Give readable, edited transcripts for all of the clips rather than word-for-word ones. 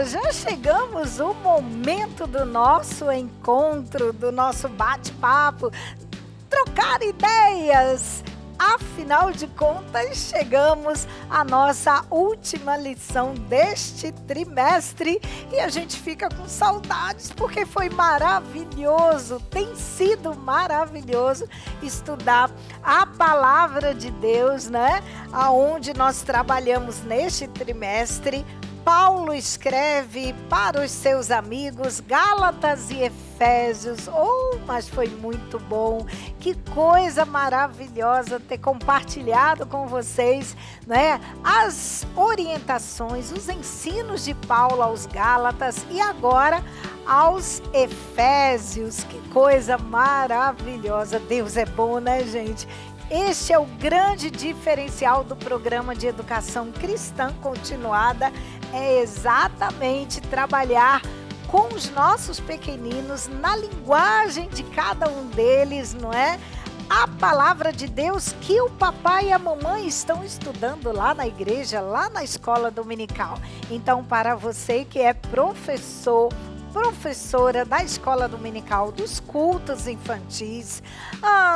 Já chegamos o momento do nosso encontro, do nosso bate-papo, trocar ideias. Afinal de contas, chegamos à nossa última lição deste trimestre e a gente fica com saudades porque foi maravilhoso, tem sido maravilhoso estudar a palavra de Deus, né? Aonde nós trabalhamos neste trimestre. Paulo escreve para os seus amigos Gálatas e Efésios. Mas foi muito bom. Que coisa maravilhosa ter compartilhado com vocês, né? As orientações, os ensinos de Paulo aos Gálatas e agora aos Efésios. Que coisa maravilhosa. Deus é bom, né, gente? Este é o grande diferencial do programa de educação cristã continuada, é exatamente trabalhar com os nossos pequeninos na linguagem de cada um deles, não é? A palavra de Deus que o papai e a mamãe estão estudando lá na igreja, lá na escola dominical. Então, para você que é professora da escola dominical, dos cultos infantis,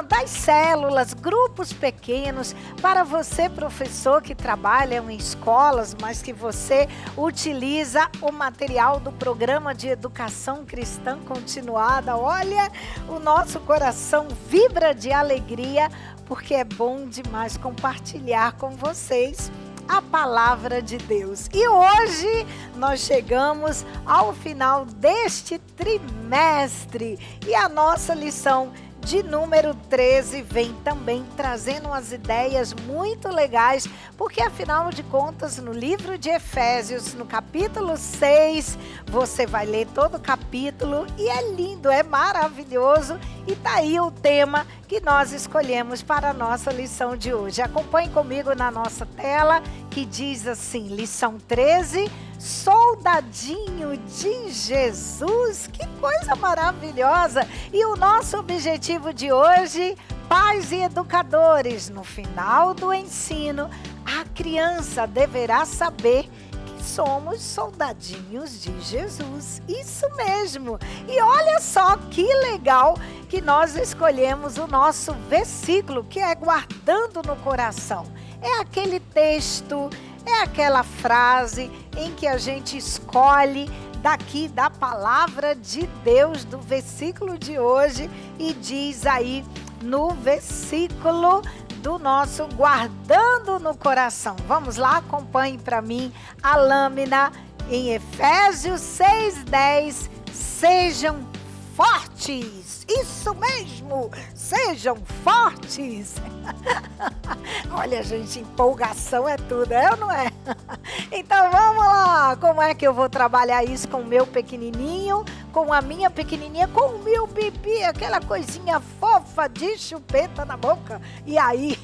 das células, grupos pequenos, para você professor que trabalha em escolas, mas que você utiliza o material do programa de educação cristã continuada, olha, o nosso coração vibra de alegria, porque é bom demais compartilhar com vocês a palavra de Deus. E hoje nós chegamos ao final deste trimestre e a nossa lição de número 13 vem também trazendo umas ideias muito legais, porque afinal de contas no livro de Efésios, no capítulo 6, você vai ler todo o capítulo e é lindo, é maravilhoso e tá aí o tema que nós escolhemos para a nossa lição de hoje. Acompanhe comigo na nossa tela que diz assim, lição 13, soldadinho de Jesus, que coisa maravilhosa! E o nosso objetivo de hoje, pais e educadores, no final do ensino, a criança deverá saber que somos soldadinhos de Jesus, isso mesmo! E olha só que legal que nós escolhemos o nosso versículo, que é guardando no coração. É aquele texto, é aquela frase em que a gente escolhe daqui da palavra de Deus, do versículo de hoje, e diz aí no versículo do nosso guardando no coração. Vamos lá, acompanhe para mim a lâmina em Efésios 6:10. Sejam fortes! Isso mesmo! Sejam fortes! Olha, gente, empolgação é tudo, é ou não é? Então vamos lá! Como é que eu vou trabalhar isso com o meu pequenininho, com a minha pequenininha, com o meu bebê, aquela coisinha fofa de chupeta na boca? E aí,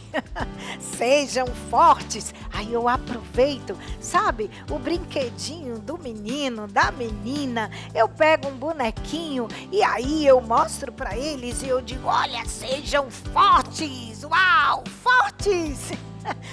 sejam fortes! Aí eu aproveito, sabe, o brinquedinho do menino, da menina, eu pego um bonequinho e aí eu mostro para eles e eu digo, olha, sejam fortes! Uau, fortes!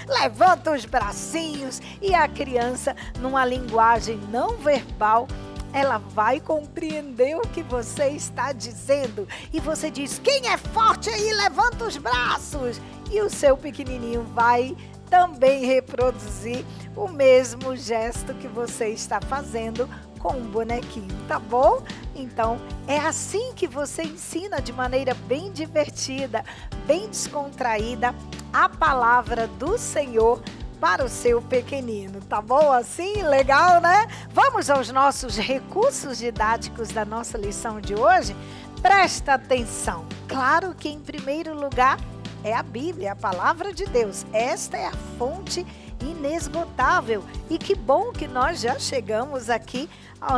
Levanta os bracinhos e a criança, numa linguagem não verbal, ela vai compreender o que você está dizendo. E você diz, quem é forte aí, levanta os braços. E o seu pequenininho vai também reproduzir o mesmo gesto que você está fazendo com um bonequinho, tá bom? Então, é assim que você ensina de maneira bem divertida, bem descontraída, a palavra do Senhor para o seu pequenino, tá bom? Assim, legal, né? Vamos aos nossos recursos didáticos da nossa lição de hoje? Presta atenção. Claro que em primeiro lugar é a Bíblia, a palavra de Deus. Esta é a fonte inesgotável. E que bom que nós já chegamos aqui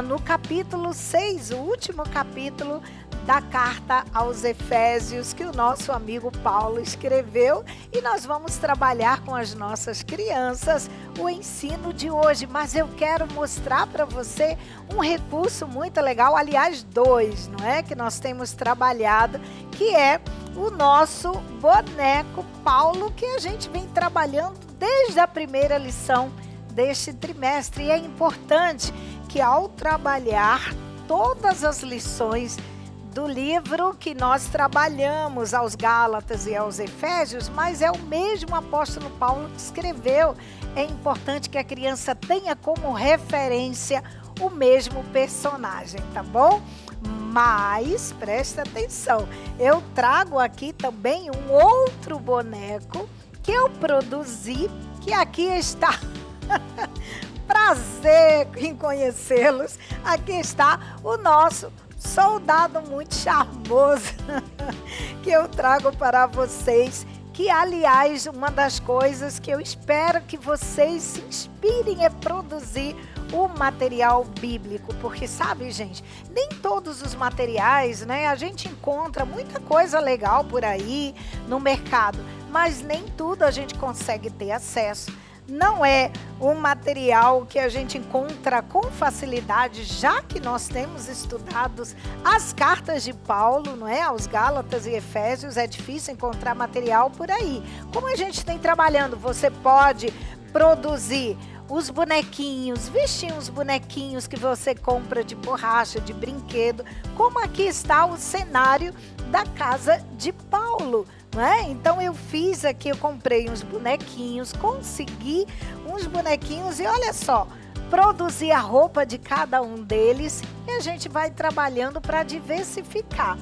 no capítulo 6, o último capítulo da carta aos Efésios que o nosso amigo Paulo escreveu, e nós vamos trabalhar com as nossas crianças o ensino de hoje, mas eu quero mostrar para você um recurso muito legal, aliás, dois, não é? Que nós temos trabalhado, que é o nosso boneco Paulo, que a gente vem trabalhando desde a primeira lição deste trimestre, e é importante que ao trabalhar todas as lições do livro que nós trabalhamos aos Gálatas e aos Efésios, mas é o mesmo apóstolo Paulo que escreveu. É importante que a criança tenha como referência o mesmo personagem, tá bom? Mas, presta atenção, eu trago aqui também um outro boneco que eu produzi, que aqui está. Prazer em conhecê-los. Aqui está o nosso soldado muito charmoso que eu trago para vocês, que aliás uma das coisas que eu espero que vocês se inspirem é produzir o material bíblico, porque sabe, gente, nem todos os materiais, né, a gente encontra muita coisa legal por aí no mercado, mas nem tudo a gente consegue ter acesso. Não é um material que a gente encontra com facilidade, já que nós temos estudado as cartas de Paulo, não é? Aos Gálatas e Efésios, é difícil encontrar material por aí. Como a gente tem trabalhando, você pode produzir os bonequinhos, vestir os bonequinhos que você compra de borracha, de brinquedo, como aqui está o cenário da casa de Paulo. Então eu fiz aqui, eu comprei uns bonequinhos, consegui uns bonequinhos e olha só, produzi a roupa de cada um deles e a gente vai trabalhando para diversificar,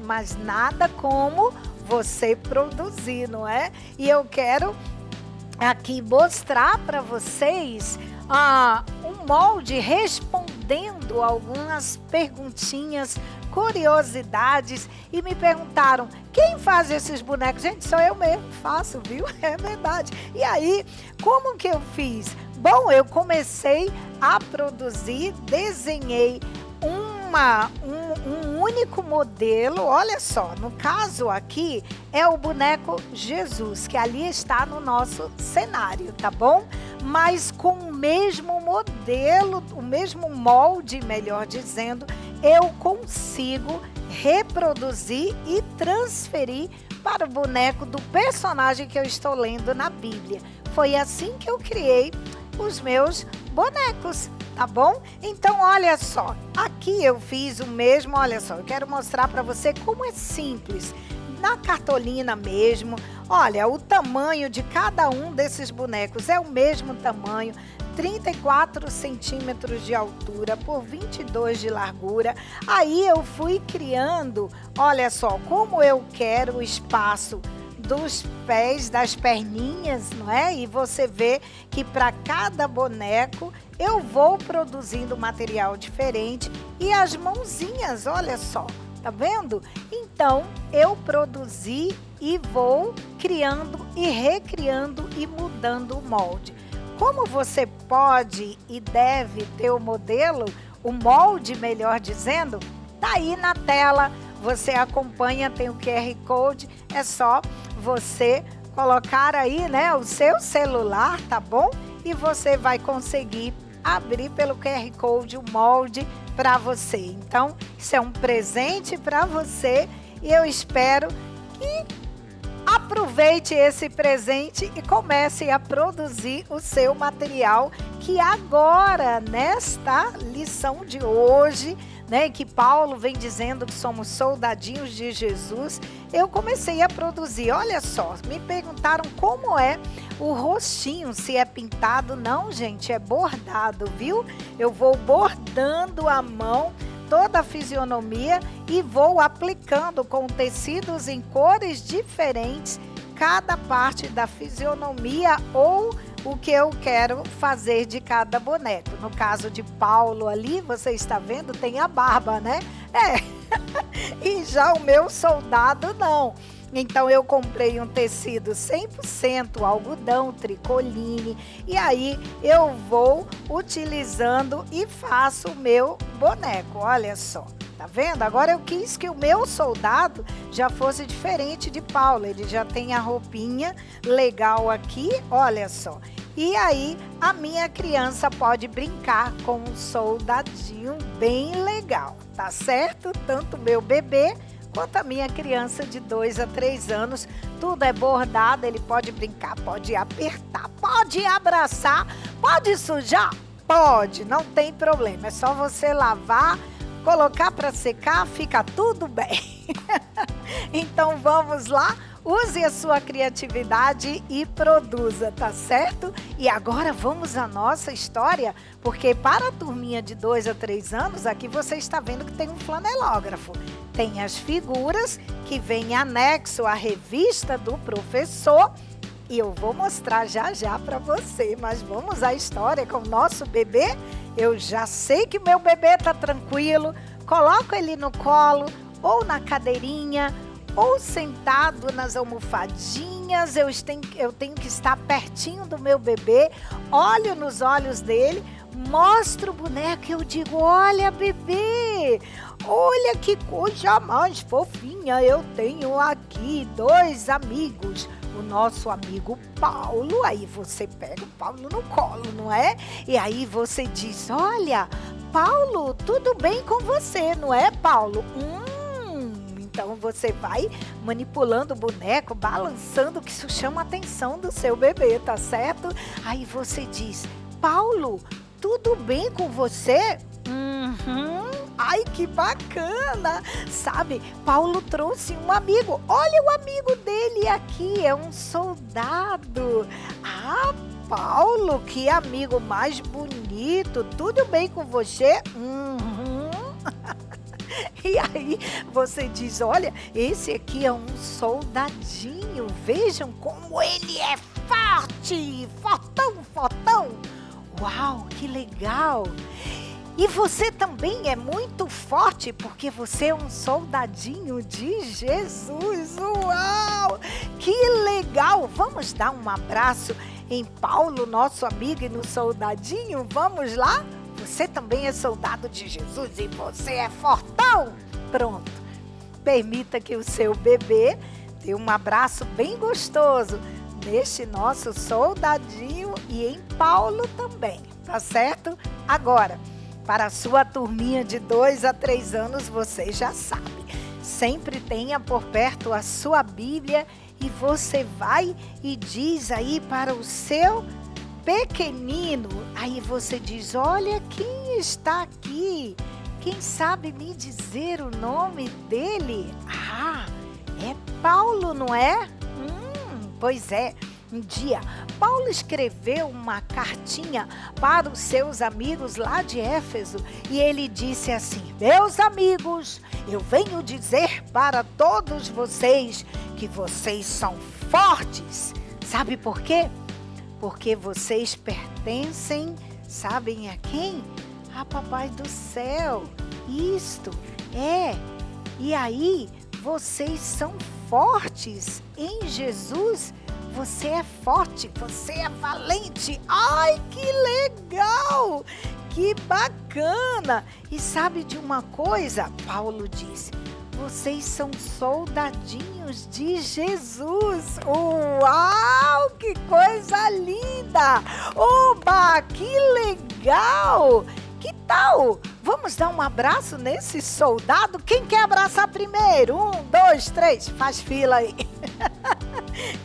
mas nada como você produzir, não é? E eu quero aqui mostrar para vocês um molde respondendo algumas perguntinhas, curiosidades, e me perguntaram, quem faz esses bonecos? Gente, sou eu mesmo que faço, viu? É verdade. E aí, como que eu fiz? Bom, eu comecei a produzir, desenhei um único modelo, olha só, no caso aqui é o boneco Jesus, que ali está no nosso cenário, tá bom? Mas com o mesmo modelo, o mesmo molde, melhor dizendo, eu consigo reproduzir e transferir para o boneco do personagem que eu estou lendo na Bíblia. Foi assim que eu criei os meus bonecos, tá bom? Então, olha só, aqui eu fiz o mesmo, olha só, eu quero mostrar para você como é simples. Na cartolina mesmo, olha, o tamanho de cada um desses bonecos é o mesmo tamanho, 34 centímetros de altura por 22 de largura. Aí eu fui criando, olha só, como eu quero o espaço dos pés, das perninhas, não é? E você vê que para cada boneco eu vou produzindo material diferente e as mãozinhas, olha só, tá vendo? Então eu produzi e vou criando e recriando e mudando o molde. Como você pode e deve ter o modelo, o molde, melhor dizendo, tá aí na tela. Você acompanha, tem o QR Code, é só você colocar aí, né, o seu celular, tá bom? E você vai conseguir abrir pelo QR Code o molde para você. Então, isso é um presente para você e eu espero que aproveite esse presente e comece a produzir o seu material, que agora, nesta lição de hoje, né, que Paulo vem dizendo que somos soldadinhos de Jesus, eu comecei a produzir. Olha só, me perguntaram como é o rostinho, se é pintado. Não, gente, é bordado, viu? Eu vou bordando à mão toda a fisionomia e vou aplicando com tecidos em cores diferentes cada parte da fisionomia ou o que eu quero fazer de cada boneco. No caso de Paulo ali, você está vendo, tem a barba, né? E já o meu soldado não. Então eu comprei um tecido 100% algodão, tricoline, e aí eu vou utilizando e faço o meu boneco, olha só. Tá vendo? Agora eu quis que o meu soldado já fosse diferente de Paulo. Ele já tem a roupinha legal aqui, olha só. E aí a minha criança pode brincar com um soldadinho bem legal, tá certo? Tanto o meu bebê quanto a minha criança de 2 a 3 anos. Tudo é bordado, ele pode brincar, pode apertar, pode abraçar, pode sujar. Pode, não tem problema. É só você lavar, colocar para secar, fica tudo bem. Então vamos lá, use a sua criatividade e produza, tá certo? E agora vamos à nossa história, porque para a turminha de 2 a 3 anos, aqui você está vendo que tem um flanelógrafo. Tem as figuras que vem anexo à revista do professor. E eu vou mostrar já já para você, mas vamos à história com o nosso bebê. Eu já sei que meu bebê está tranquilo, coloco ele no colo ou na cadeirinha ou sentado nas almofadinhas. Eu tenho que estar pertinho do meu bebê, olho nos olhos dele, mostro o boneco e eu digo: olha, bebê, olha que coisa mais fofinha, eu tenho aqui 2 amigos. O nosso amigo Paulo, aí você pega o Paulo no colo, não é? E aí você diz: olha, Paulo, tudo bem com você, não é, Paulo? Então você vai manipulando o boneco, balançando, que isso chama a atenção do seu bebê, tá certo? Aí você diz: Paulo, tudo bem com você? Ai, que bacana! Sabe, Paulo trouxe um amigo. Olha o amigo dele aqui, é um soldado. Ah, Paulo, que amigo mais bonito. Tudo bem com você? E aí você diz: olha, esse aqui é um soldadinho. Vejam como ele é forte. Fortão. Uau, que legal! E você também é muito forte, porque você é um soldadinho de Jesus. Uau! Que legal! Vamos dar um abraço em Paulo, nosso amigo, e no soldadinho? Vamos lá? Você também é soldado de Jesus e você é fortão? Pronto. Permita que o seu bebê dê um abraço bem gostoso neste nosso soldadinho e em Paulo também, tá certo? Agora, para a sua turminha de 2 a 3 anos, você já sabe. Sempre tenha por perto a sua Bíblia e você vai e diz aí para o seu pequenino. Aí você diz: olha, quem está aqui? Quem sabe me dizer o nome dele? Ah, é Paulo, não é? Pois é. Um dia, Paulo escreveu uma cartinha para os seus amigos lá de Éfeso e ele disse assim: meus amigos, eu venho dizer para todos vocês que vocês são fortes. Sabe por quê? Porque vocês pertencem, sabem a quem? A Papai do Céu. Isto é. E aí, vocês são fortes em Jesus. Você é forte, você é valente. Ai, que legal! Que bacana! E sabe de uma coisa? Paulo disse: vocês são soldadinhos de Jesus. Uau, que coisa linda! Oba, que legal! Que tal? Vamos dar um abraço nesse soldado? Quem quer abraçar primeiro? 1, 2, 3, faz fila aí.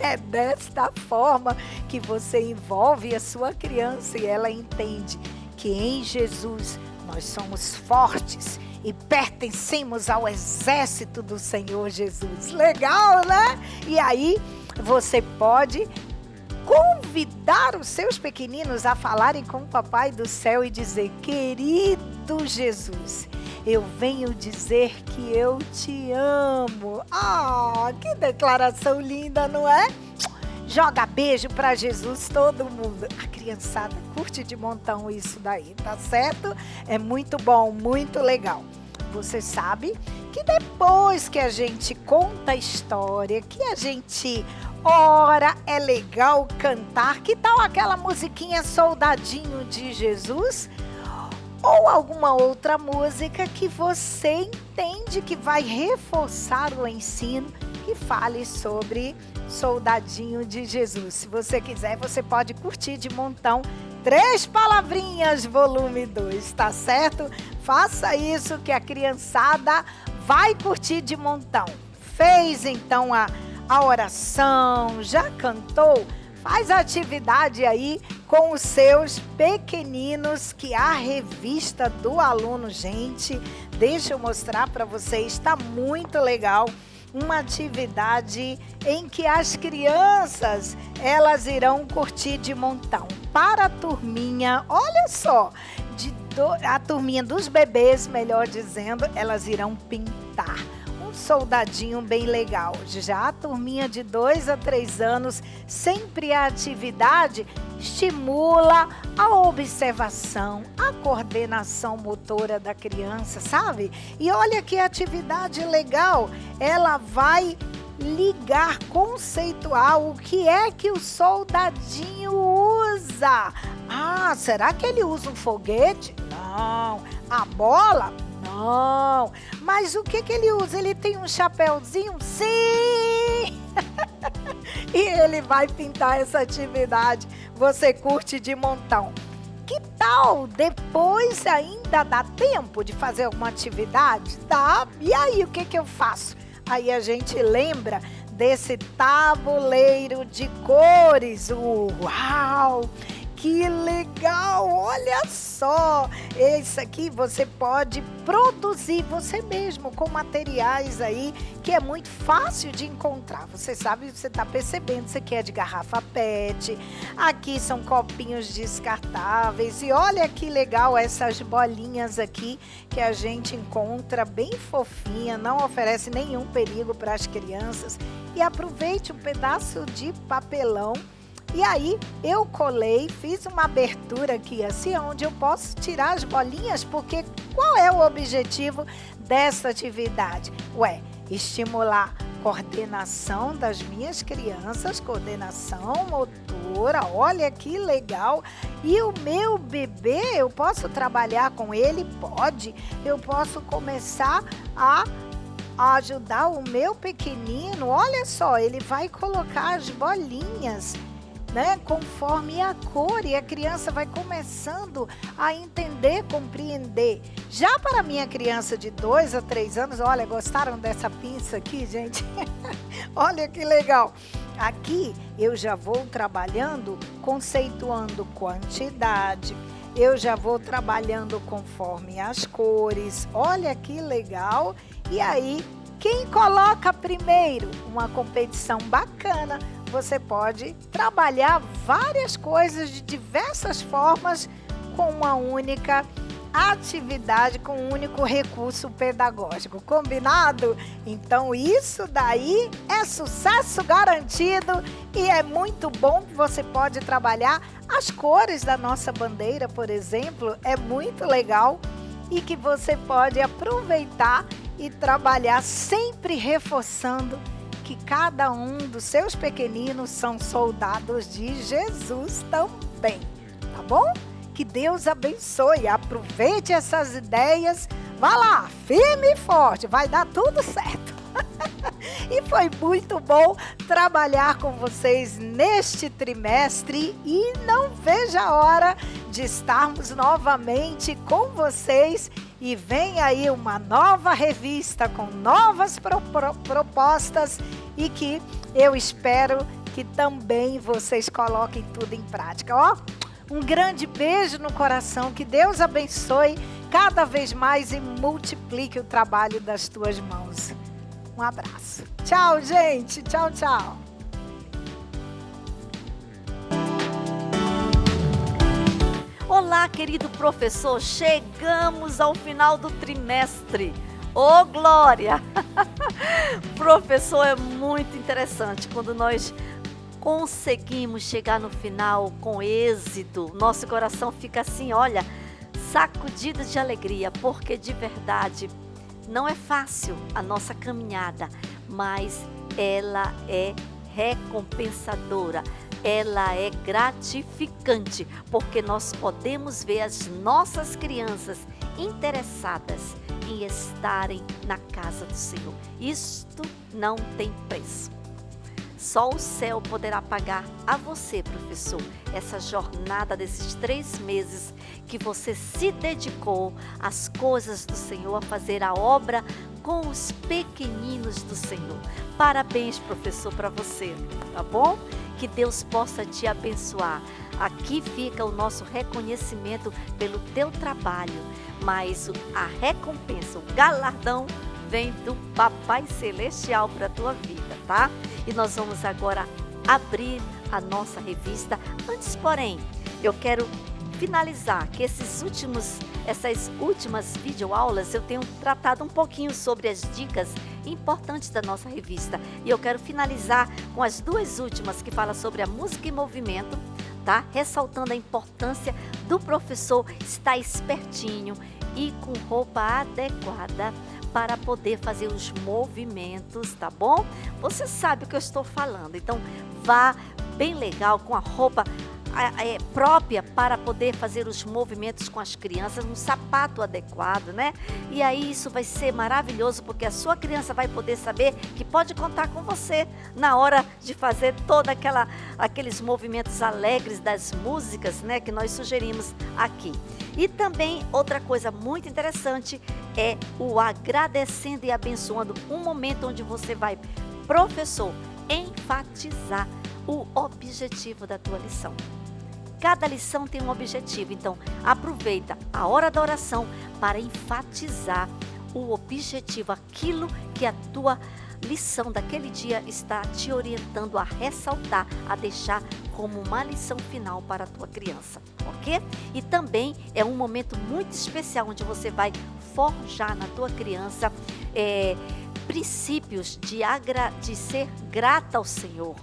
É desta forma que você envolve a sua criança e ela entende que em Jesus nós somos fortes e pertencemos ao exército do Senhor Jesus. Legal, né? E aí você pode convidar os seus pequeninos a falarem com o Papai do Céu e dizer: querido Jesus, eu venho dizer que eu te amo. Ah, que declaração linda, não é? Joga beijo para Jesus, todo mundo. A criançada curte de montão isso daí, tá certo? É muito bom, muito legal. Você sabe que depois que a gente conta a história, que a gente ora, é legal cantar. Que tal aquela musiquinha Soldadinho de Jesus? Ou alguma outra música que você entende que vai reforçar o ensino, que fale sobre Soldadinho de Jesus. Se você quiser, você pode curtir de montão 3 palavrinhas, volume 2, tá certo? Faça isso que a criançada vai curtir de montão. Fez então a oração, já cantou? Faz atividade aí com os seus pequeninos, que a revista do aluno, gente, deixa eu mostrar para vocês, está muito legal. Uma atividade em que as crianças, elas irão curtir de montão. Para a turminha, olha só, a turminha dos bebês, melhor dizendo, elas irão pintar um soldadinho bem legal. Já a turminha de 2 a 3 anos, sempre a atividade estimula a observação, a coordenação motora da criança, sabe? E olha que atividade legal, ela vai ligar, conceituar o que é que o soldadinho usa. Ah, será que ele usa um foguete? Não. A bola? Não. Mas o que ele usa? Ele tem um chapéuzinho? Sim! E ele vai pintar essa atividade. Você curte de montão. Que tal? Depois ainda dá tempo de fazer alguma atividade? Dá. E aí, o que eu faço? Aí a gente lembra desse tabuleiro de cores. Uau! Que legal! Olha só! Esse aqui você pode produzir você mesmo com materiais aí que é muito fácil de encontrar. Você sabe, você está percebendo, isso aqui é de garrafa PET. Aqui são copinhos descartáveis. E olha que legal essas bolinhas aqui que a gente encontra bem fofinha, não oferece nenhum perigo para as crianças. E aproveite um pedaço de papelão. E aí, eu colei, fiz uma abertura aqui assim, onde eu posso tirar as bolinhas, porque qual é o objetivo dessa atividade? Estimular coordenação das minhas crianças, coordenação motora, olha que legal. E o meu bebê, eu posso trabalhar com ele? Pode. Eu posso começar a ajudar o meu pequenino, olha só, ele vai colocar as bolinhas, né, conforme a cor, e a criança vai começando a entender, compreender. Já para a minha criança de 2 a 3 anos, olha, gostaram dessa pinça aqui, gente? Olha que legal. Aqui eu já vou trabalhando, conceituando quantidade, eu já vou trabalhando conforme as cores, olha que legal. E aí, quem coloca primeiro? Uma competição bacana. Você pode trabalhar várias coisas de diversas formas com uma única atividade, com um único recurso pedagógico. Combinado? Então isso daí é sucesso garantido e é muito bom que você pode trabalhar as cores da nossa bandeira, por exemplo, é muito legal e que você pode aproveitar e trabalhar sempre reforçando que cada um dos seus pequeninos são soldados de Jesus também, tá bom? Que Deus abençoe, aproveite essas ideias, vá lá, firme e forte, vai dar tudo certo. E foi muito bom trabalhar com vocês neste trimestre e não vejo a hora de estarmos novamente com vocês. E vem aí uma nova revista com novas propostas e que eu espero que também vocês coloquem tudo em prática. Ó, um grande beijo no coração, que Deus abençoe cada vez mais e multiplique o trabalho das tuas mãos. Um abraço. Tchau, gente. Tchau, tchau. Olá, querido professor, chegamos ao final do trimestre. Ô, glória! Professor, é muito interessante quando nós conseguimos chegar no final com êxito. Nosso coração fica assim, olha, sacudido de alegria, porque de verdade não é fácil a nossa caminhada, mas ela é recompensadora. Ela é gratificante, porque nós podemos ver as nossas crianças interessadas em estarem na casa do Senhor. Isto não tem preço. Só o céu poderá pagar a você, professor, essa jornada desses 3 meses que você se dedicou às coisas do Senhor, a fazer a obra com os pequeninos do Senhor. Parabéns, professor, para você, tá bom? Que Deus possa te abençoar. Aqui fica o nosso reconhecimento pelo teu trabalho, mas a recompensa, o galardão vem do Papai Celestial para a tua vida, tá? E nós vamos agora abrir a nossa revista. Antes, porém, eu quero finalizar que essas últimas videoaulas eu tenho tratado um pouquinho sobre as dicas importantes da nossa revista. E eu quero finalizar com as duas últimas que falam sobre a música em movimento, tá? Ressaltando a importância do professor estar espertinho e com roupa adequada para poder fazer os movimentos, tá bom? Você sabe o que eu estou falando, então vá bem legal com a roupa própria para poder fazer os movimentos com as crianças, um sapato adequado, né? E aí isso vai ser maravilhoso, porque a sua criança vai poder saber que pode contar com você na hora de fazer aqueles movimentos alegres das músicas, né, que nós sugerimos aqui. E também outra coisa muito interessante é o agradecendo e abençoando, um momento onde você vai, professor, enfatizar o objetivo da tua lição. Cada lição tem um objetivo, então aproveita a hora da oração para enfatizar o objetivo, aquilo que a tua lição daquele dia está te orientando a ressaltar, a deixar como uma lição final para a tua criança, ok? E também é um momento muito especial onde você vai forjar na tua criança princípios de ser grata ao Senhor.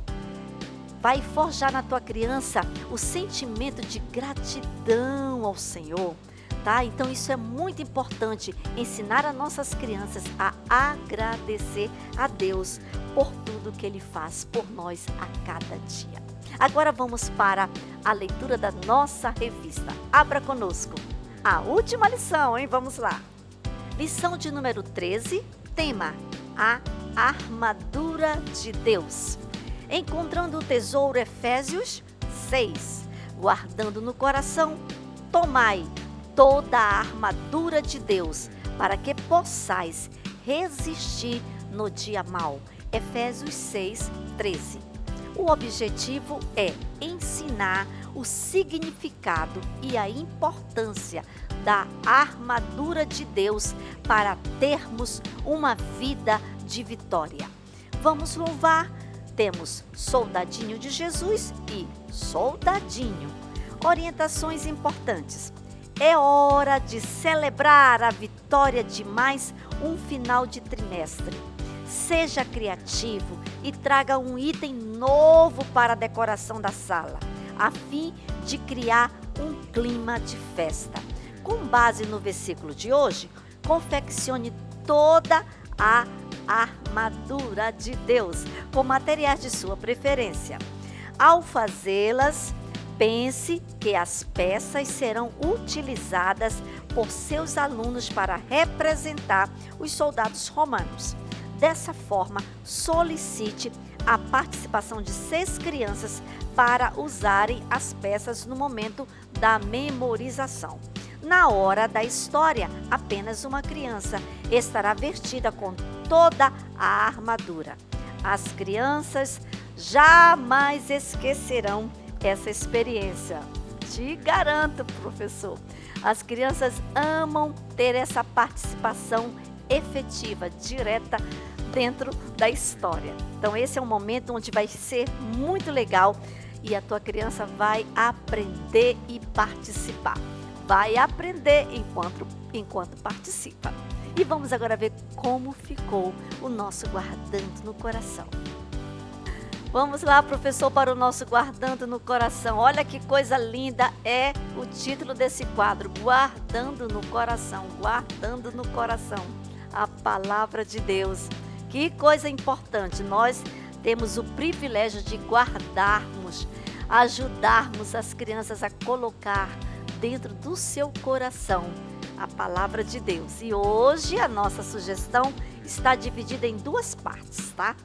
Vai forjar na tua criança o sentimento de gratidão ao Senhor, tá? Então isso é muito importante, ensinar as nossas crianças a agradecer a Deus por tudo que Ele faz por nós a cada dia. Agora vamos para a leitura da nossa revista. Abra conosco a última lição, hein? Vamos lá. Lição de número 13, tema: a armadura de Deus. Encontrando o tesouro, Efésios 6. Guardando no coração, tomai toda a armadura de Deus, para que possais resistir no dia mau. Efésios 6, 13. O objetivo é ensinar o significado e a importância da armadura de Deus para termos uma vida de vitória. Vamos louvar. Temos soldadinho de Jesus e soldadinho. Orientações importantes. É hora de celebrar a vitória de mais um final de trimestre. Seja criativo e traga um item novo para a decoração da sala, a fim de criar um clima de festa. Com base no versículo de hoje, confeccione toda a armadura de Deus com materiais de sua preferência. Ao fazê-las, pense que as peças serão utilizadas por seus alunos para representar os soldados romanos. Dessa forma, solicite a participação de 6 crianças para usarem as peças no momento da memorização. Na hora da história, apenas uma criança estará vestida com toda a armadura. As crianças jamais esquecerão essa experiência. Te garanto, professor. As crianças amam ter essa participação efetiva, direta, dentro da história. Então esse é um momento onde vai ser muito legal e a tua criança vai aprender e participar. Vai aprender enquanto participa. E vamos agora ver como ficou o nosso Guardando no Coração. Vamos lá, professor, para o nosso Guardando no Coração. Olha que coisa linda é o título desse quadro, Guardando no Coração, Guardando no Coração, a Palavra de Deus. Que coisa importante, nós temos o privilégio de guardarmos, ajudarmos as crianças a colocar dentro do seu coração a Palavra de Deus. E hoje a nossa sugestão está dividida em 2 partes, tá?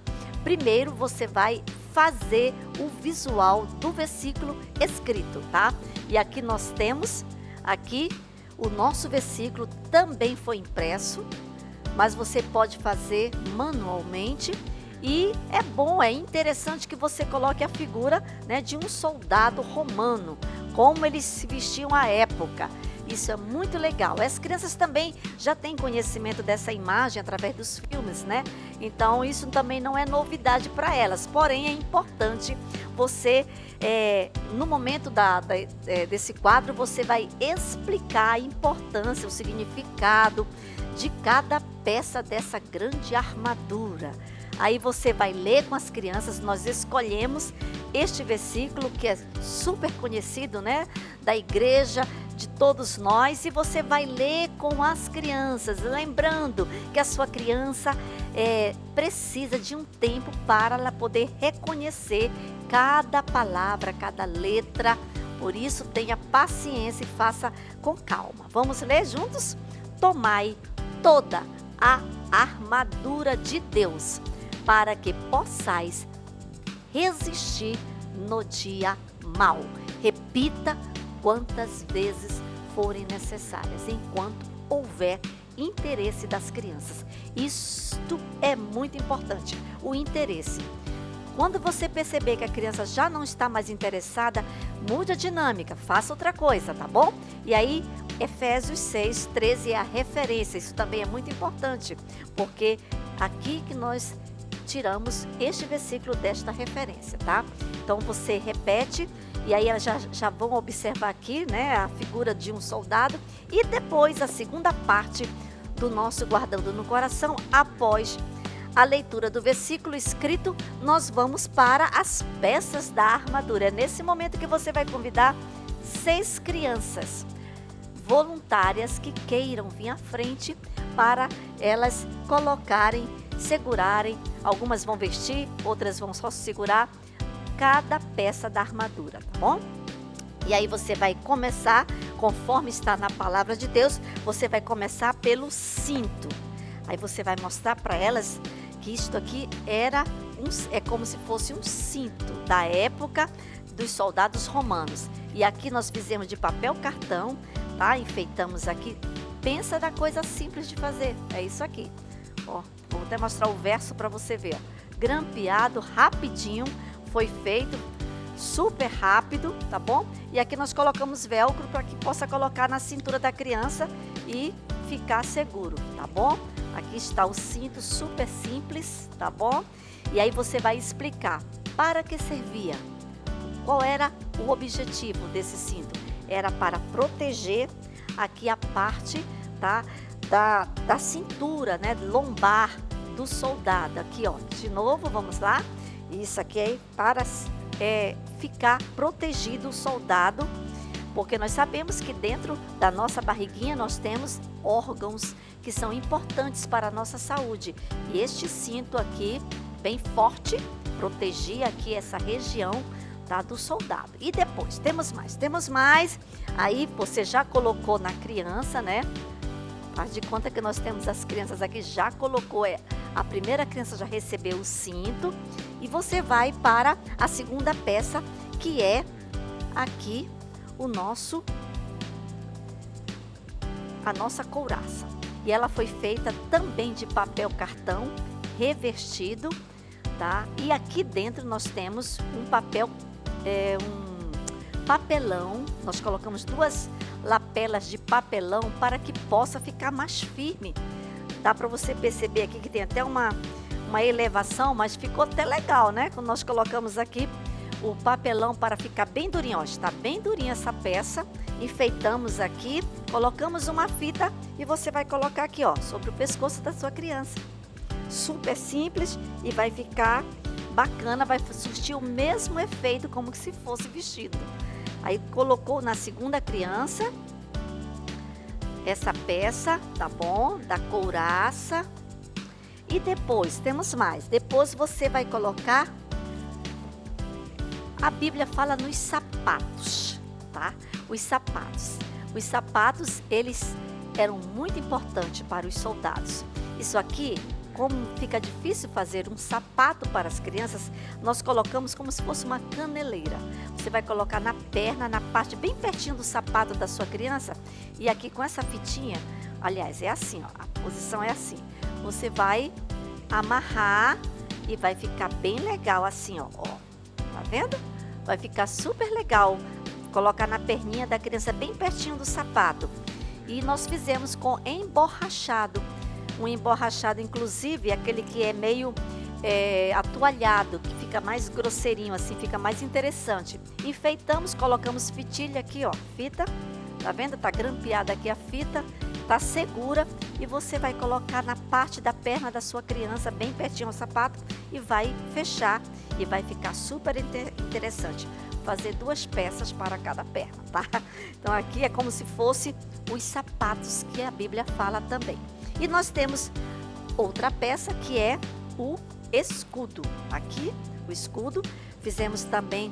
Primeiro você vai fazer o visual do versículo escrito, tá? E aqui nós temos, aqui o nosso versículo também foi impresso, mas você pode fazer manualmente E é bom, é interessante que você coloque a figura, né, de um soldado romano, como eles se vestiam à época. Isso é muito legal. As crianças também já têm conhecimento dessa imagem através dos filmes, né? Então, isso também não é novidade para elas. Porém, é importante você, no momento desse quadro, você vai explicar a importância, o significado de cada peça dessa grande armadura. Aí você vai ler com as crianças. Nós escolhemos este versículo que é super conhecido, né, da igreja, de todos nós, e você vai ler com as crianças, lembrando que a sua criança precisa de um tempo para ela poder reconhecer cada palavra, cada letra. Por isso, tenha paciência e faça com calma. Vamos ler juntos? Tomai toda a armadura de Deus, para que possais resistir no dia mau. Repita quantas vezes forem necessárias, enquanto houver interesse das crianças. Isto é muito importante, o interesse. Quando você perceber que a criança já não está mais interessada, mude a dinâmica, faça outra coisa, tá bom? E aí, Efésios 6:13 é a referência. Isso também é muito importante, porque aqui que nós tiramos este versículo desta referência, tá? Então você repete, e aí elas já vão observar aqui, né, a figura de um soldado. E depois a segunda parte do nosso Guardando no Coração, após a leitura do versículo escrito, nós vamos para as peças da armadura. É nesse momento que você vai convidar 6 crianças voluntárias que queiram vir à frente para elas colocarem, segurarem. Algumas vão vestir, outras vão só segurar cada peça da armadura, tá bom? E aí você vai começar, conforme está na palavra de Deus, você vai começar pelo cinto. Aí você vai mostrar para elas que isto aqui é como se fosse um cinto da época dos soldados romanos. E aqui nós fizemos de papel cartão, tá? Enfeitamos aqui. Pensa na coisa simples de fazer. É isso aqui. Ó, vou até mostrar o verso para você ver. Ó. Grampeado, rapidinho, foi feito, super rápido, tá bom? E aqui nós colocamos velcro para que possa colocar na cintura da criança e ficar seguro, tá bom? Aqui está o cinto, super simples, tá bom? E aí você vai explicar para que servia, qual era o objetivo desse cinto. Era para proteger aqui a parte, tá, da cintura, né, lombar do soldado. Aqui, ó, de novo, vamos lá. Isso aqui é para ficar protegido o soldado, porque nós sabemos que dentro da nossa barriguinha nós temos órgãos que são importantes para a nossa saúde. E este cinto aqui, bem forte, protegia aqui essa região, tá, do soldado. E depois, temos mais. Aí você já colocou na criança, né? Faz de conta que nós temos as crianças aqui, já colocou, a primeira criança já recebeu o cinto. E você vai para a segunda peça, que é aqui a nossa couraça. E ela foi feita também de papel cartão, revestido, tá? E aqui dentro nós temos um papelão. Nós colocamos 2 lapelas de papelão para que possa ficar mais firme. Dá para você perceber aqui que tem até uma elevação, mas ficou até legal, né? Quando nós colocamos aqui o papelão para ficar bem durinho, ó, está bem durinha essa peça. Enfeitamos aqui, colocamos uma fita e você vai colocar aqui, ó, sobre o pescoço da sua criança. Super simples e vai ficar bacana, vai surtir o mesmo efeito como se fosse vestido. Aí colocou na segunda criança essa peça, tá bom? Da couraça. E depois, temos mais. Depois você vai colocar, a Bíblia fala nos sapatos, tá? Os sapatos, eles eram muito importantes para os soldados. Isso aqui, como fica difícil fazer um sapato para as crianças, nós colocamos como se fosse uma caneleira. Você vai colocar na perna, na parte bem pertinho do sapato da sua criança. E aqui com essa fitinha, aliás, é assim, ó, a posição é assim. Você vai amarrar e vai ficar bem legal assim, ó. Tá vendo? Vai ficar super legal. Colocar na perninha da criança bem pertinho do sapato. E nós fizemos com emborrachado. Um emborrachado, inclusive, aquele que é meio atoalhado, que fica mais grosseirinho, assim, fica mais interessante. Enfeitamos, colocamos fitilha aqui, ó, fita. Tá vendo? Tá grampeada aqui a fita, tá segura. E você vai colocar na parte da perna da sua criança, bem pertinho ao sapato, e vai fechar. E vai ficar super interessante. Fazer 2 peças para cada perna, tá? Então aqui é como se fosse os sapatos que a Bíblia fala também. E nós temos outra peça que é o escudo. Aqui, o escudo, fizemos também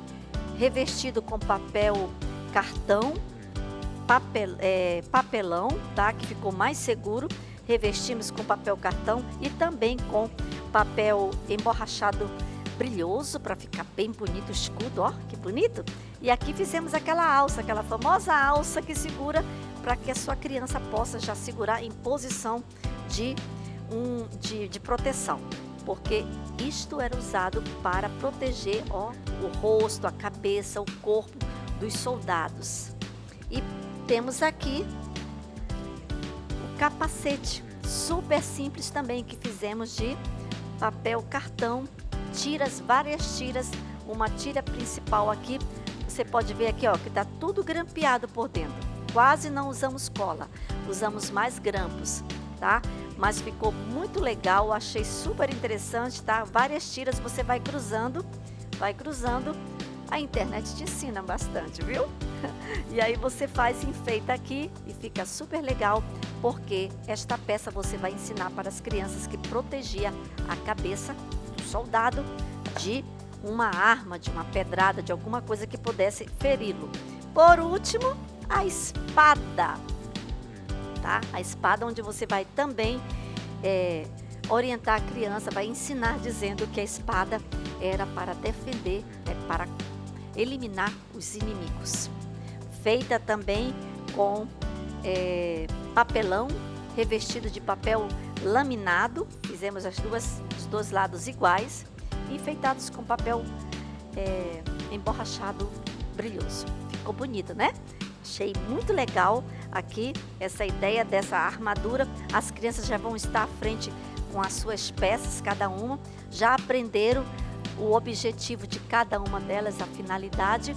revestido com papel cartão, papelão, tá? Que ficou mais seguro. Revestimos com papel cartão e também com papel emborrachado brilhoso para ficar bem bonito o escudo, ó, que bonito. E aqui fizemos aquela alça, aquela famosa alça que segura para que a sua criança possa já segurar em posição de proteção, porque isto era usado para proteger, ó, o rosto, a cabeça, o corpo dos soldados. E temos aqui o capacete, super simples também, que fizemos de papel cartão, tiras, várias tiras, uma tira principal aqui, você pode ver aqui, ó, que tá tudo grampeado por dentro. Quase não usamos cola, usamos mais grampos, tá? Mas ficou muito legal, achei super interessante, tá? Várias tiras você vai cruzando, a internet te ensina bastante, viu? E aí você faz, enfeita aqui e fica super legal, porque esta peça você vai ensinar para as crianças que protegia a cabeça do soldado de uma arma, de uma pedrada, de alguma coisa que pudesse feri-lo. Por último, a espada, tá? A espada, onde você vai também orientar a criança, vai ensinar dizendo que a espada era para defender, para eliminar os inimigos. Feita também com papelão, revestido de papel laminado, fizemos os dois lados iguais, enfeitados com papel emborrachado brilhoso. Ficou bonito, né? Achei muito legal aqui essa ideia dessa armadura. As crianças já vão estar à frente com as suas peças, cada uma. Já aprenderam o objetivo de cada uma delas, a finalidade.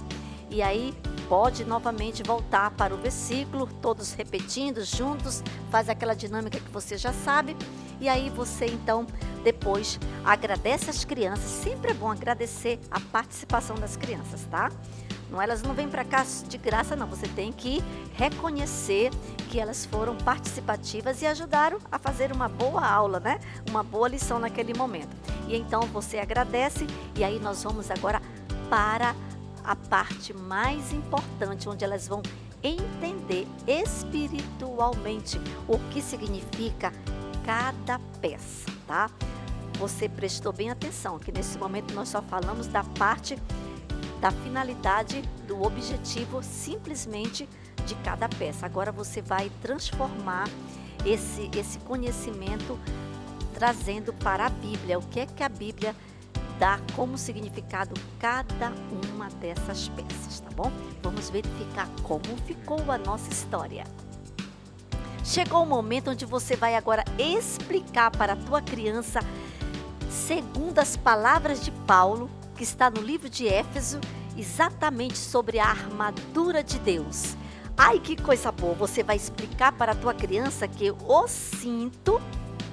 E aí pode novamente voltar para o versículo, todos repetindo juntos, faz aquela dinâmica que você já sabe. E aí você então depois agradece as crianças. Sempre é bom agradecer a participação das crianças, tá? Elas não vêm para cá de graça, não. Você tem que reconhecer que elas foram participativas e ajudaram a fazer uma boa aula, né? Uma boa lição naquele momento. E então você agradece e aí nós vamos agora para a parte mais importante, onde elas vão entender espiritualmente o que significa cada peça, tá? Você prestou bem atenção, que nesse momento nós só falamos da parte da finalidade, do objetivo simplesmente de cada peça. Agora você vai transformar esse conhecimento trazendo para a Bíblia. O que é que a Bíblia dá como significado cada uma dessas peças, tá bom? Vamos verificar como ficou a nossa história. Chegou o momento onde você vai agora explicar para a tua criança, segundo as palavras de Paulo, que está no livro de Éfeso, exatamente sobre a armadura de Deus. Ai, que coisa boa! Você vai explicar para a tua criança que o cinto,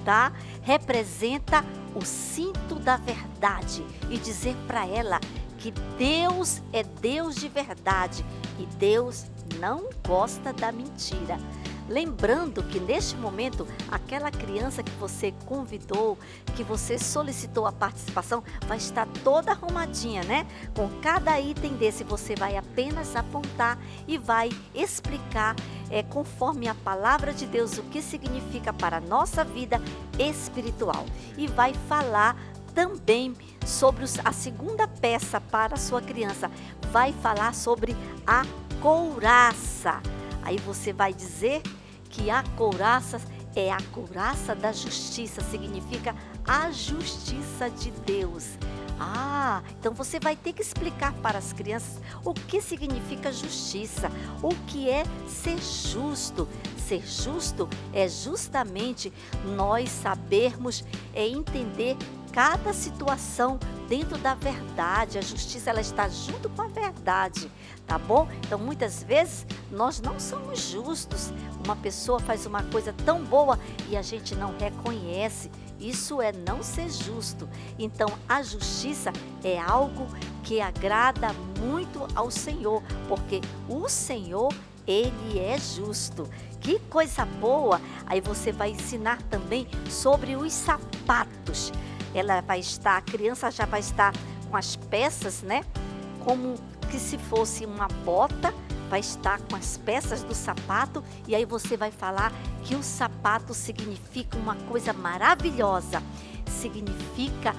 tá, representa o cinto da verdade e dizer para ela que Deus é Deus de verdade e Deus não gosta da mentira. Lembrando que neste momento, aquela criança que você convidou, que você solicitou a participação, vai estar toda arrumadinha, né? Com cada item desse, você vai apenas apontar e vai explicar, conforme a palavra de Deus, o que significa para a nossa vida espiritual. E vai falar também sobre a segunda peça para a sua criança. Vai falar sobre a couraça. Aí você vai dizer que a couraça é a couraça da justiça, significa a justiça de Deus. Então você vai ter que explicar para as crianças o que significa justiça, o que é ser justo. Ser justo é justamente nós sabermos entender cada situação dentro da verdade. A justiça, ela está junto com a verdade, tá bom? Então muitas vezes nós não somos justos. Uma pessoa faz uma coisa tão boa e a gente não reconhece. Isso é não ser justo. Então, a justiça é algo que agrada muito ao Senhor, porque o Senhor, Ele é justo. Que coisa boa! Aí você vai ensinar também sobre os sapatos. A criança já vai estar com as peças, né? Como que se fosse uma bota, vai estar com as peças do sapato, e aí você vai falar que o sapato significa uma coisa maravilhosa, significa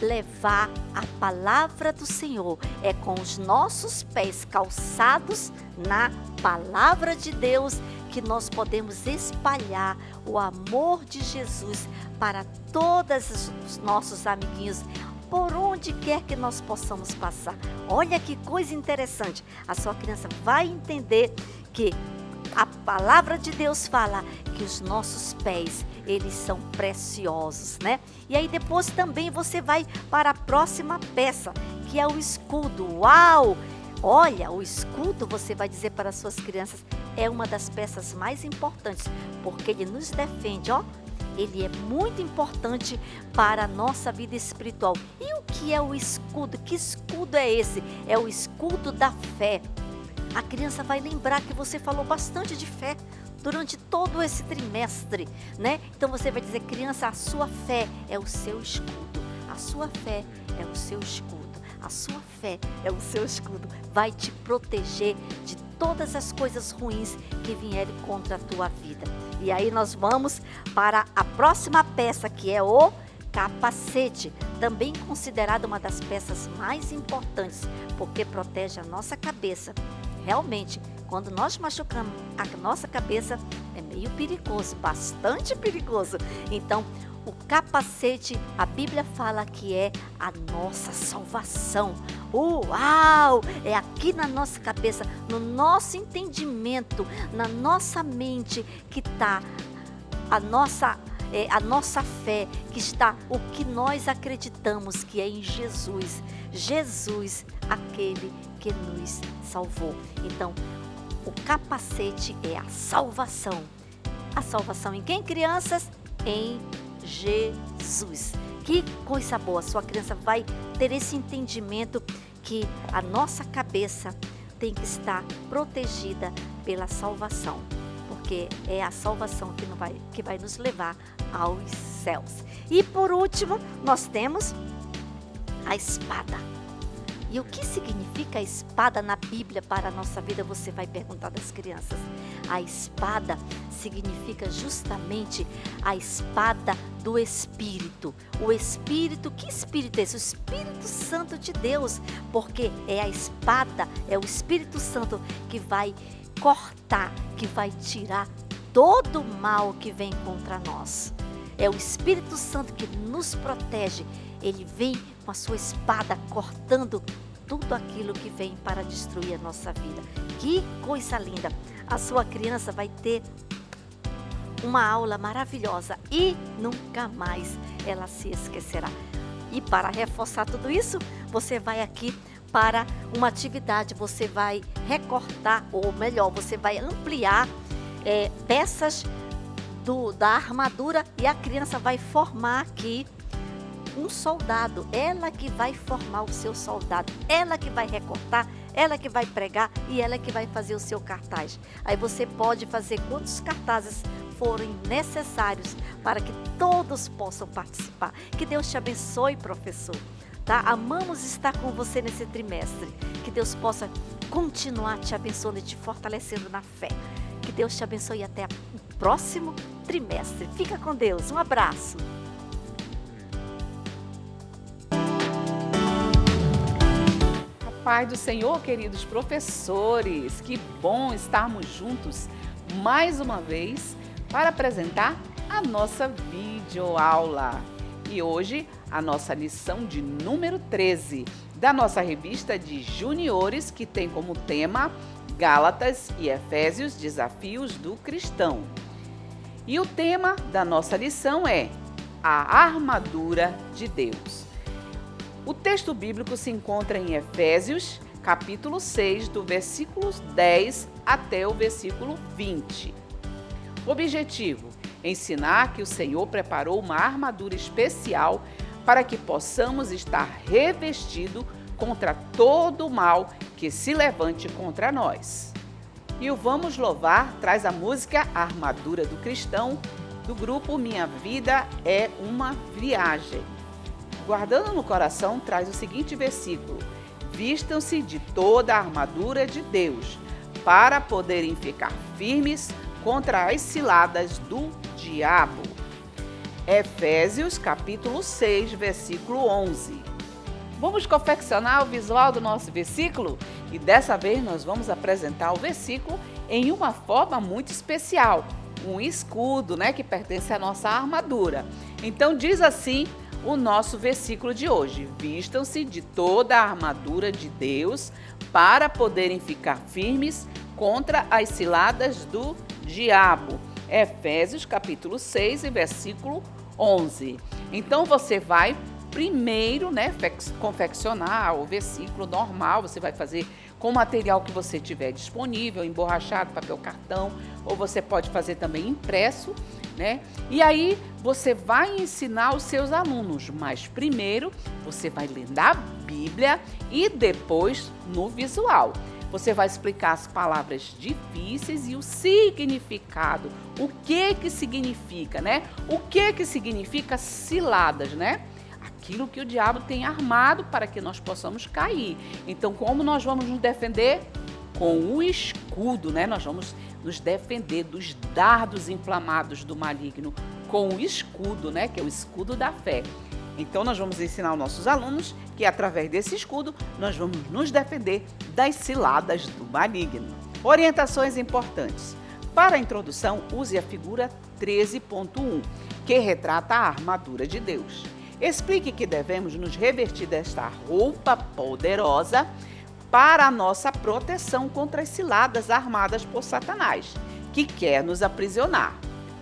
levar a palavra do Senhor. É com os nossos pés calçados na palavra de Deus que nós podemos espalhar o amor de Jesus para todos os nossos amiguinhos, por onde quer que nós possamos passar. Olha que coisa interessante. A sua criança vai entender que a palavra de Deus fala que os nossos pés, eles são preciosos, né? E aí depois também você vai para a próxima peça, que é o escudo. Uau! Olha, o escudo, você vai dizer para as suas crianças, é uma das peças mais importantes, porque ele nos defende, ó. Ele é muito importante para a nossa vida espiritual. E o que é o escudo? Que escudo é esse? É o escudo da fé. A criança vai lembrar que você falou bastante de fé durante todo esse trimestre, né? Então você vai dizer, criança, a sua fé é o seu escudo. A sua fé é o seu escudo. A sua fé é o seu escudo. Vai te proteger de todas as coisas ruins que vierem contra a tua vida. E aí nós vamos para a próxima peça, que é o capacete, também considerada uma das peças mais importantes, porque protege a nossa cabeça. Realmente, quando nós machucamos a nossa cabeça, é meio perigoso, bastante perigoso. Então, o capacete, a Bíblia fala que é a nossa salvação. Uau! É aqui na nossa cabeça, no nosso entendimento, na nossa mente que está a nossa fé, que está o que nós acreditamos que é em Jesus. Jesus, aquele que nos salvou. Então, o capacete é a salvação. A salvação em quem, crianças? Em Jesus. Que coisa boa, sua criança vai ter esse entendimento que a nossa cabeça tem que estar protegida pela salvação, porque é a salvação que vai nos levar aos céus. E por último, nós temos a espada. E o que significa a espada na Bíblia para a nossa vida? Você vai perguntar das crianças. A espada significa justamente a espada do Espírito. O Espírito, que Espírito é esse? O Espírito Santo de Deus, porque é a espada, é o Espírito Santo que vai cortar, que vai tirar todo o mal que vem contra nós. É o Espírito Santo que nos protege. Ele vem com a sua espada cortando tudo aquilo que vem para destruir a nossa vida. Que coisa linda! A sua criança vai ter uma aula maravilhosa e nunca mais ela se esquecerá. E para reforçar tudo isso, você vai aqui para uma atividade, você vai recortar, ou melhor, você vai ampliar peças da armadura e a criança vai formar aqui um soldado. Ela que vai formar o seu soldado, ela que vai recortar, ela que vai pregar e ela que vai fazer o seu cartaz. Aí você pode fazer quantos cartazes forem necessários para que todos possam participar. Que Deus te abençoe, professor. Tá? Amamos estar com você nesse trimestre. Que Deus possa continuar te abençoando e te fortalecendo na fé. Que Deus te abençoe até o próximo trimestre. Fica com Deus. Um abraço. Pai do Senhor, queridos professores, que bom estarmos juntos mais uma vez para apresentar a nossa videoaula. E hoje a nossa lição de número 13 da nossa revista de juniores, que tem como tema Gálatas e Efésios, desafios do cristão. E o tema da nossa lição é a armadura de Deus. O texto bíblico se encontra em Efésios, capítulo 6, do versículo 10 até o versículo 20. Objetivo: ensinar que o Senhor preparou uma armadura especial para que possamos estar revestidos contra todo o mal que se levante contra nós. E o Vamos Louvar traz a música Armadura do Cristão, do grupo Minha Vida é uma Viagem. Guardando no coração, traz o seguinte versículo: vistam-se de toda a armadura de Deus, para poderem ficar firmes contra as ciladas do diabo. Efésios capítulo 6, versículo 11. Vamos confeccionar o visual do nosso versículo? E dessa vez nós vamos apresentar o versículo em uma forma muito especial, um escudo, que pertence à nossa armadura. Então diz assim o nosso versículo de hoje: vistam-se de toda a armadura de Deus para poderem ficar firmes contra as ciladas do diabo. Efésios capítulo 6 e versículo 11. Então você vai primeiro, confeccionar o versículo normal. Você vai fazer com o material que você tiver disponível, emborrachado, papel cartão, ou você pode fazer também impresso, E aí você vai ensinar os seus alunos, mas primeiro você vai ler na Bíblia e depois no visual. Você vai explicar as palavras difíceis e o significado. O que significa, O que significa ciladas, Aquilo que o diabo tem armado para que nós possamos cair. Então, como nós vamos nos defender? Com o escudo, Nós vamos nos defender dos dardos inflamados do maligno com o escudo, Que é o escudo da fé. Então, nós vamos ensinar aos nossos alunos que, através desse escudo, nós vamos nos defender das ciladas do maligno. Orientações importantes. Para a introdução, use a figura 13.1, que retrata a armadura de Deus. Explique que devemos nos revestir desta roupa poderosa para a nossa proteção contra as ciladas armadas por Satanás, que quer nos aprisionar.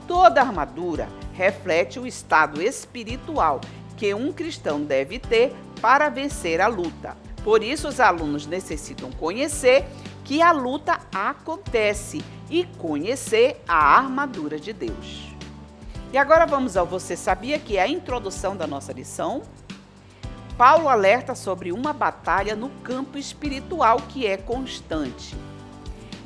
Toda armadura reflete o estado espiritual que um cristão deve ter para vencer a luta. Por isso, os alunos necessitam conhecer que a luta acontece e conhecer a armadura de Deus. E agora vamos ao Você Sabia, que é a introdução da nossa lição. Paulo alerta sobre uma batalha no campo espiritual que é constante.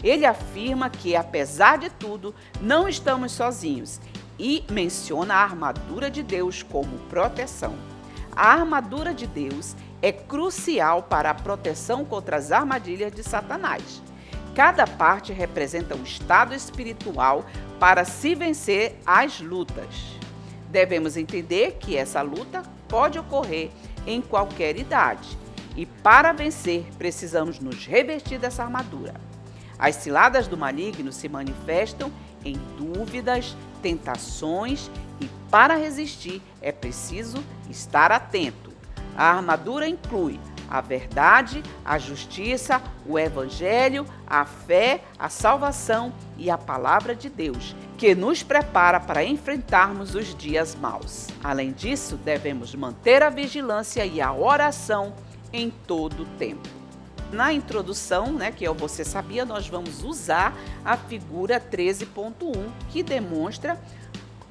Ele afirma que, apesar de tudo, não estamos sozinhos e menciona a armadura de Deus como proteção. A armadura de Deus é crucial para a proteção contra as armadilhas de Satanás. Cada parte representa um estado espiritual para se vencer as lutas. Devemos entender que essa luta pode ocorrer em qualquer idade e, para vencer, precisamos nos revestir dessa armadura. As ciladas do maligno se manifestam em dúvidas, tentações e, para resistir, é preciso estar atento. A armadura inclui a verdade, a justiça, o evangelho, a fé, a salvação e a palavra de Deus, que nos prepara para enfrentarmos os dias maus. Além disso, devemos manter a vigilância e a oração em todo o tempo. Na introdução, que é o Você Sabia, nós vamos usar a figura 13.1, que demonstra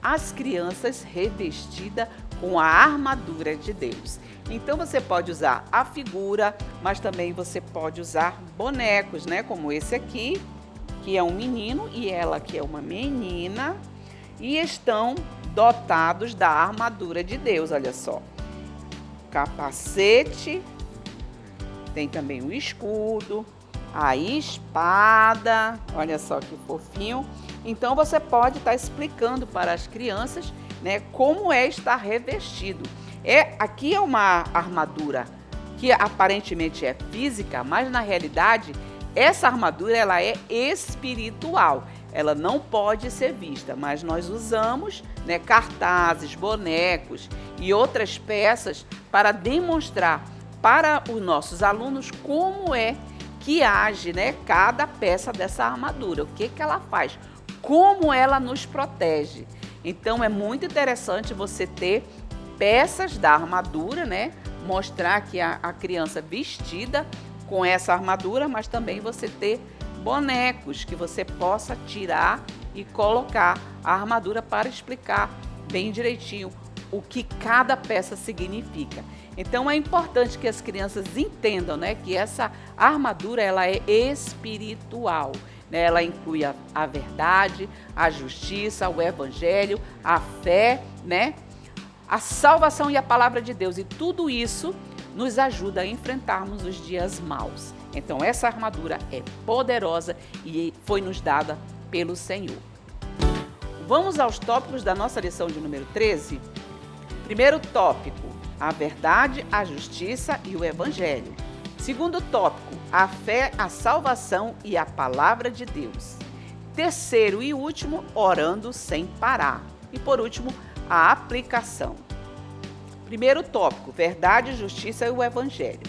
as crianças revestidas com a armadura de Deus. Então você pode usar a figura, mas também você pode usar bonecos, como esse aqui, que é um menino, e ela que é uma menina, e estão dotados da armadura de Deus, olha só. Capacete, tem também o escudo, a espada, olha só que fofinho. Então você pode estar explicando para as crianças, como é estar revestido. Aqui é uma armadura que aparentemente é física, mas na realidade essa armadura ela é espiritual. ela não pode ser vista, mas nós usamos, né, cartazes, bonecos e outras peças para demonstrar para os nossos alunos como é que age, né, cada peça dessa armadura, o que ela faz, como ela nos protege. Então é muito interessante você ter peças da armadura, né, mostrar que a criança vestida com essa armadura, mas também você ter bonecos que você possa tirar e colocar a armadura para explicar bem direitinho o que cada peça significa. Então é importante que as crianças entendam, né, que essa armadura ela é espiritual, né? Ela inclui a verdade, a justiça, o evangelho, a fé, né, a salvação e a palavra de Deus, e tudo isso nos ajuda a enfrentarmos os dias maus. Então essa armadura é poderosa e foi nos dada pelo Senhor. Vamos aos tópicos da nossa lição de número 13? Primeiro tópico, a verdade, a justiça e o evangelho. Segundo tópico, a fé, a salvação e a palavra de Deus. Terceiro e último, orando sem parar. E por último, a aplicação. Primeiro tópico, verdade, justiça e o evangelho.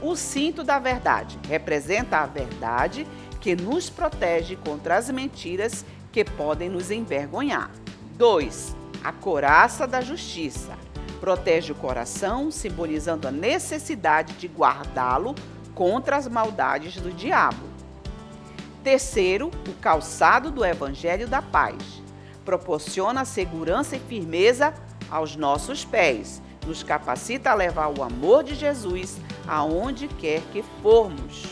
O cinto da verdade representa a verdade que nos protege contra as mentiras que podem nos envergonhar. 2. A couraça da justiça protege o coração, simbolizando a necessidade de guardá-lo contra as maldades do diabo. Terceiro, o calçado do evangelho da paz proporciona segurança e firmeza aos nossos pés, nos capacita a levar o amor de Jesus aonde quer que formos.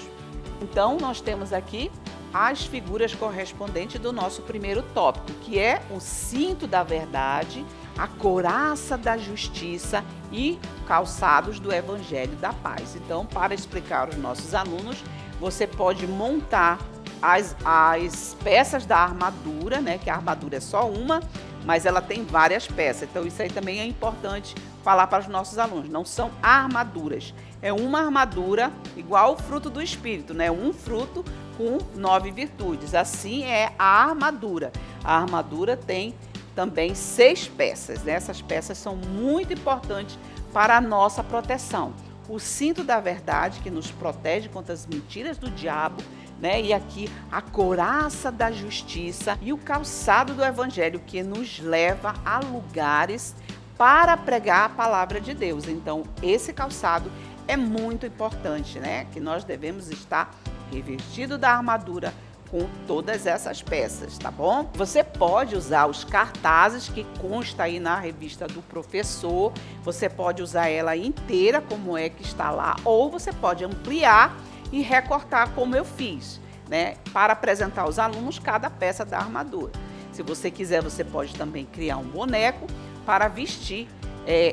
Então, nós temos aqui as figuras correspondentes do nosso primeiro tópico, que é o cinto da verdade, a couraça da justiça e calçados do evangelho da paz. Então, para explicar aos nossos alunos, você pode montar as peças da armadura, né? Que a armadura é só uma, mas ela tem várias peças. Então, isso aí também é importante falar para os nossos alunos. Não são armaduras. É uma armadura igual o fruto do Espírito, né? Um fruto com 9 virtudes. Assim é a armadura. A armadura tem também 6 peças, né? Essas peças são muito importantes para a nossa proteção. O cinto da verdade, que nos protege contra as mentiras do diabo, né? E aqui a couraça da justiça e o calçado do evangelho, que nos leva a lugares para pregar a palavra de Deus. Então, esse calçado é muito importante, né? Que nós devemos estar revestido da armadura com todas essas peças, tá bom? Você pode usar os cartazes que consta aí na revista do professor, você pode usar ela inteira como é que está lá, ou você pode ampliar e recortar como eu fiz, né? Para apresentar aos alunos cada peça da armadura. Se você quiser, você pode também criar um boneco para vestir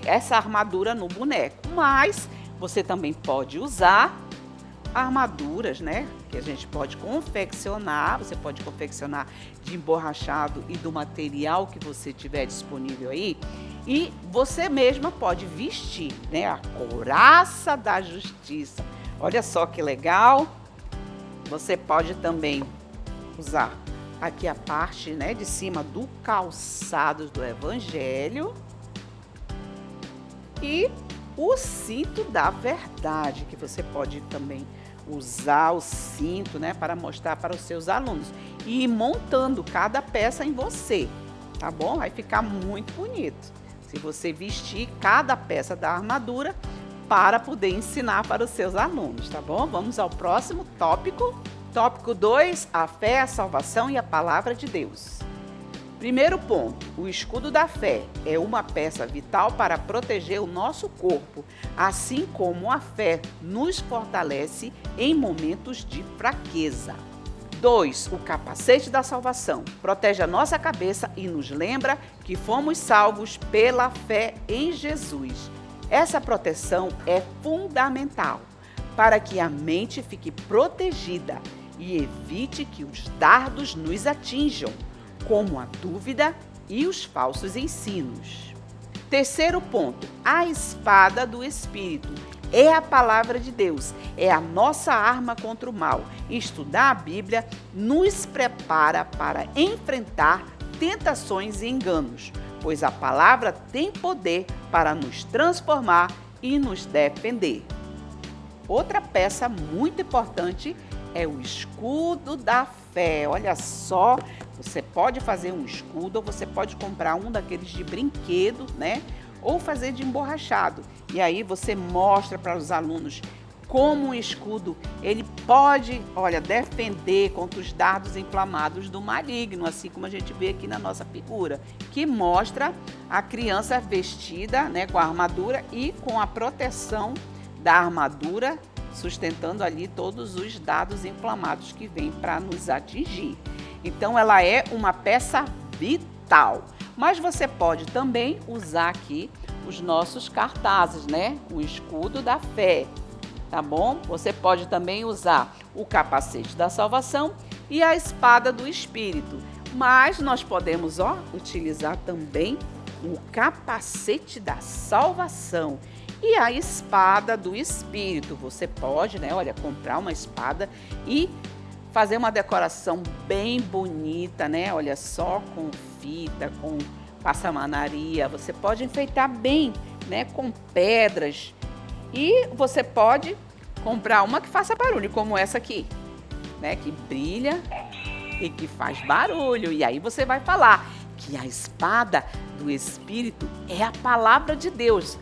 essa armadura no boneco, mas você também pode usar armaduras, né? Que a gente pode confeccionar, você pode confeccionar de emborrachado e do material que você tiver disponível aí, e você mesma pode vestir, né? A couraça da justiça. Olha só que legal. Você pode também usar aqui a parte, né, de cima do calçado do evangelho e o cinto da verdade, que você pode também usar o cinto, né, para mostrar para os seus alunos e ir montando cada peça em você, tá bom? Vai ficar muito bonito se você vestir cada peça da armadura para poder ensinar para os seus alunos, tá bom? Vamos ao próximo tópico. Tópico 2, a fé, a salvação e a palavra de Deus. Primeiro ponto, o escudo da fé é uma peça vital para proteger o nosso corpo, assim como a fé nos fortalece em momentos de fraqueza. 2, o capacete da salvação protege a nossa cabeça e nos lembra que fomos salvos pela fé em Jesus. Essa proteção é fundamental para que a mente fique protegida e evite que os dardos nos atinjam, como a dúvida e os falsos ensinos. Terceiro ponto, a espada do Espírito é a palavra de Deus, é a nossa arma contra o mal. Estudar a Bíblia nos prepara para enfrentar tentações e enganos, pois a palavra tem poder para nos transformar e nos defender. Outra peça muito importante é o escudo da fé. Olha só, você pode fazer um escudo ou você pode comprar um daqueles de brinquedo, né? Ou fazer de emborrachado. E aí você mostra para os alunos como um escudo, ele pode, defender contra os dardos inflamados do maligno, assim como a gente vê aqui na nossa figura, que mostra a criança vestida, né, com a armadura e com a proteção da armadura, sustentando ali todos os dardos inflamados que vêm para nos atingir. Então, ela é uma peça vital. Mas você pode também usar aqui os nossos cartazes, né? O escudo da fé, tá bom? Você pode também usar o capacete da salvação e a espada do Espírito. Mas nós podemos, utilizar também o capacete da salvação e a espada do Espírito. Você pode, comprar uma espada e fazer uma decoração bem bonita, né? Olha só, com fita, com passamanaria. Você pode enfeitar bem, né? Com pedras. E você pode comprar uma que faça barulho, como essa aqui, né? Que brilha e que faz barulho. E aí você vai falar que a espada do Espírito é a palavra de Deus,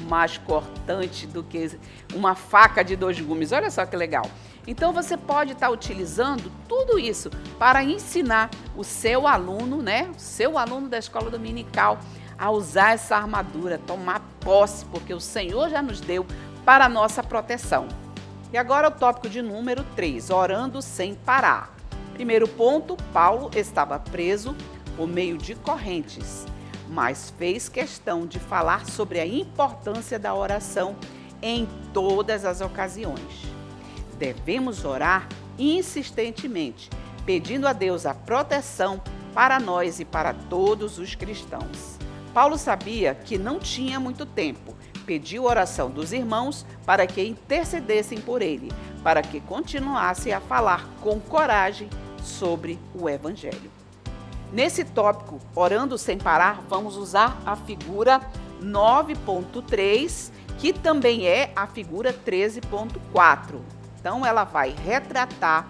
mais cortante do que uma faca de 2 gumes. Olha só que legal. Então, você pode estar utilizando tudo isso para ensinar o seu aluno, né? O seu aluno da escola dominical a usar essa armadura, tomar posse, porque o Senhor já nos deu para a nossa proteção. E agora o tópico de número 3, orando sem parar. Primeiro ponto, Paulo estava preso por meio de correntes, mas fez questão de falar sobre a importância da oração em todas as ocasiões. Devemos orar insistentemente, pedindo a Deus a proteção para nós e para todos os cristãos. Paulo sabia que não tinha muito tempo. Pediu oração dos irmãos para que intercedessem por ele, para que continuasse a falar com coragem sobre o Evangelho. Nesse tópico, orando sem parar, vamos usar a figura 9.3, que também é a figura 13.4. Então, ela vai retratar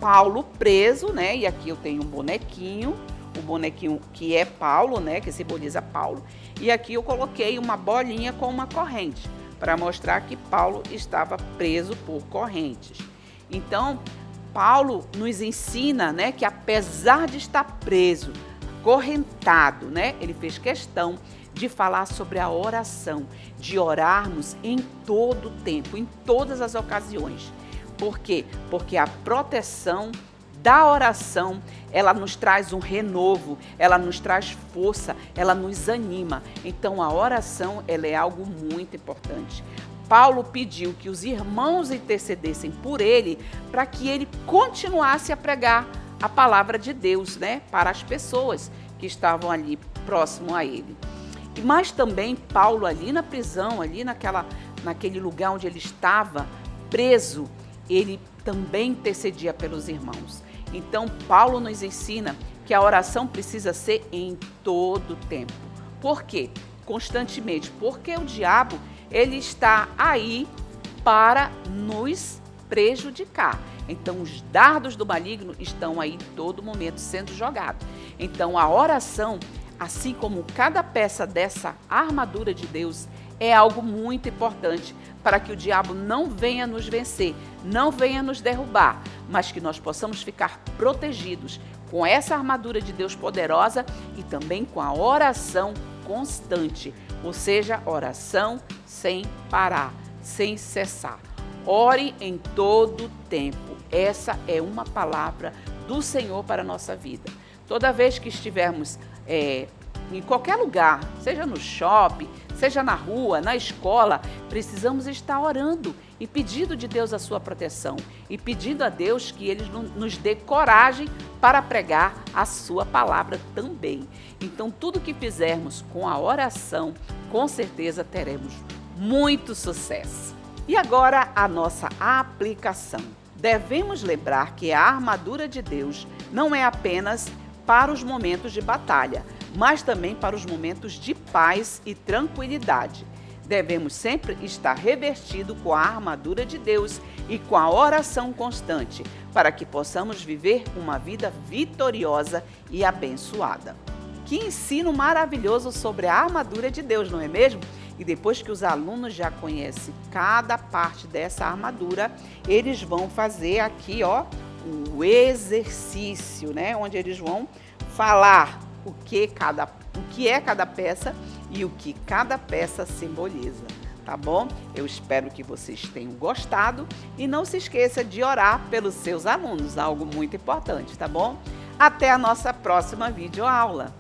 Paulo preso, né? E aqui eu tenho um bonequinho, o bonequinho que é Paulo, né? Que simboliza Paulo. E aqui eu coloquei uma bolinha com uma corrente, para mostrar que Paulo estava preso por correntes. Então, Paulo nos ensina, né? Que apesar de estar preso, correntado, né? Ele fez questão de falar sobre a oração, de orarmos em todo o tempo, em todas as ocasiões. Por quê? Porque a proteção da oração, ela nos traz um renovo, ela nos traz força, ela nos anima. Então, a oração, ela é algo muito importante. Paulo pediu que os irmãos intercedessem por ele, para que ele continuasse a pregar a palavra de Deus, né, para as pessoas que estavam ali próximo a ele. Mas também Paulo ali na prisão, ali naquele lugar onde ele estava preso, ele também intercedia pelos irmãos. Então, Paulo nos ensina que a oração precisa ser em todo o tempo. Por quê? Constantemente. Porque o diabo, ele está aí para nos prejudicar. Então, os dardos do maligno estão aí todo momento sendo jogados. Então, a oração, assim como cada peça dessa armadura de Deus, é algo muito importante para que o diabo não venha nos vencer, não venha nos derrubar, mas que nós possamos ficar protegidos com essa armadura de Deus poderosa e também com a oração constante, ou seja, oração sem parar, sem cessar. Ore em todo tempo. Essa é uma palavra do Senhor para a nossa vida. Toda vez que estivermos em qualquer lugar, seja no shopping, seja na rua, na escola, precisamos estar orando e pedindo de Deus a sua proteção e pedindo a Deus que Ele nos dê coragem para pregar a sua palavra também. Então, tudo que fizermos com a oração, com certeza teremos Muito sucesso! E agora a nossa aplicação. Devemos lembrar que a armadura de Deus não é apenas para os momentos de batalha, mas também para os momentos de paz e tranquilidade. Devemos sempre estar revestido com a armadura de Deus e com a oração constante, para que possamos viver uma vida vitoriosa e abençoada. Que ensino maravilhoso sobre a armadura de Deus, não é mesmo? E depois que os alunos já conhecem cada parte dessa armadura, eles vão fazer aqui, o exercício, né? Onde eles vão falar o que é cada peça e o que cada peça simboliza, tá bom? Eu espero que vocês tenham gostado e não se esqueça de orar pelos seus alunos, algo muito importante, tá bom? Até a nossa próxima videoaula.